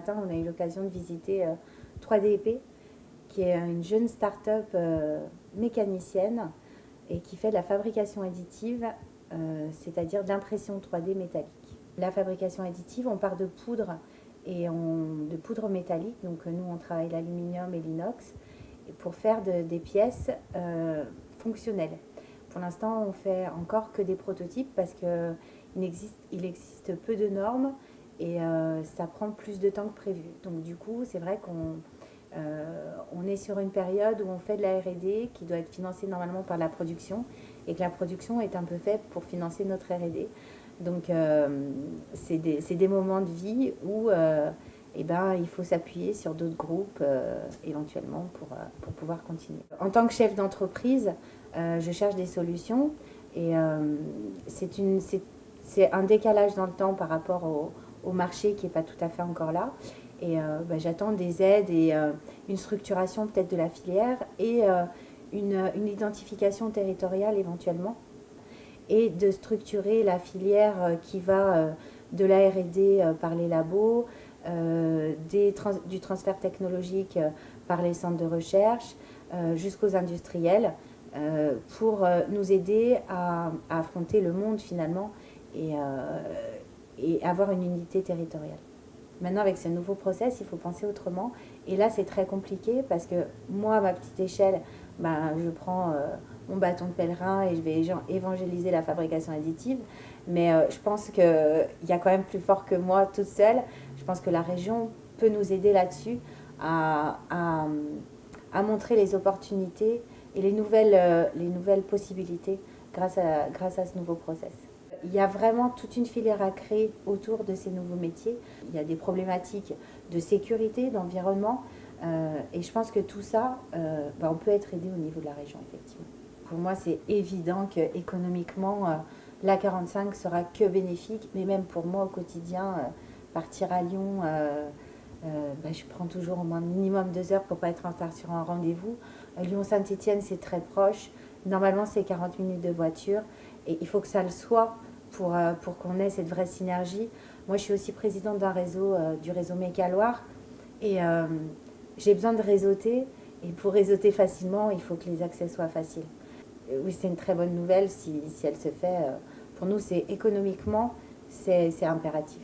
matin, on a eu l'occasion de visiter 3DP, qui est une jeune start-up mécanicienne et qui fait de la fabrication additive, c'est-à-dire de l'impression 3D métallique. La fabrication additive, on part de poudre de poudre métallique, donc nous on travaille l'aluminium et l'inox, pour faire des pièces fonctionnelles. Pour l'instant, on fait encore que des prototypes parce qu'il existe peu de normes et ça prend plus de temps que prévu. Donc du coup, c'est vrai qu'on est sur une période où on fait de la R&D qui doit être financée normalement par la production et que la production est un peu faible pour financer notre R&D. Donc c'est des moments de vie où il faut s'appuyer sur d'autres groupes éventuellement pour pouvoir continuer. En tant que chef d'entreprise, je cherche des solutions et c'est un décalage dans le temps par rapport au marché qui n'est pas tout à fait encore là. Et j'attends des aides et une structuration peut-être de la filière et une identification territoriale éventuellement, et de structurer la filière qui va de la R&D par les labos, du transfert technologique par les centres de recherche, jusqu'aux industriels, pour nous aider à affronter le monde finalement et avoir une unité territoriale. Maintenant, avec ce nouveau process, il faut penser autrement. Et là, c'est très compliqué parce que moi, à ma petite échelle, je prends mon bâton de pèlerin et je vais évangéliser la fabrication additive. Mais je pense qu'il y a quand même plus fort que moi toute seule. Je pense que la région peut nous aider là-dessus à montrer les opportunités et les nouvelles possibilités grâce à ce nouveau process. Il y a vraiment toute une filière à créer autour de ces nouveaux métiers. Il y a des problématiques de sécurité, d'environnement, et je pense que tout ça, on peut être aidé au niveau de la région, effectivement. Pour moi, c'est évident qu'économiquement, l'A45 sera que bénéfique, mais même pour moi au quotidien, partir à Lyon, je prends toujours au moins minimum 2 heures pour ne pas être en retard sur un rendez-vous. Lyon-Saint-Étienne, c'est très proche. Normalement, c'est 40 minutes de voiture. Et il faut que ça le soit pour qu'on ait cette vraie synergie. Moi, je suis aussi présidente du réseau Mécaloire. Et j'ai besoin de réseauter. Et pour réseauter facilement, il faut que les accès soient faciles. Oui, c'est une très bonne nouvelle si elle se fait. Pour nous, c'est économiquement, c'est impératif.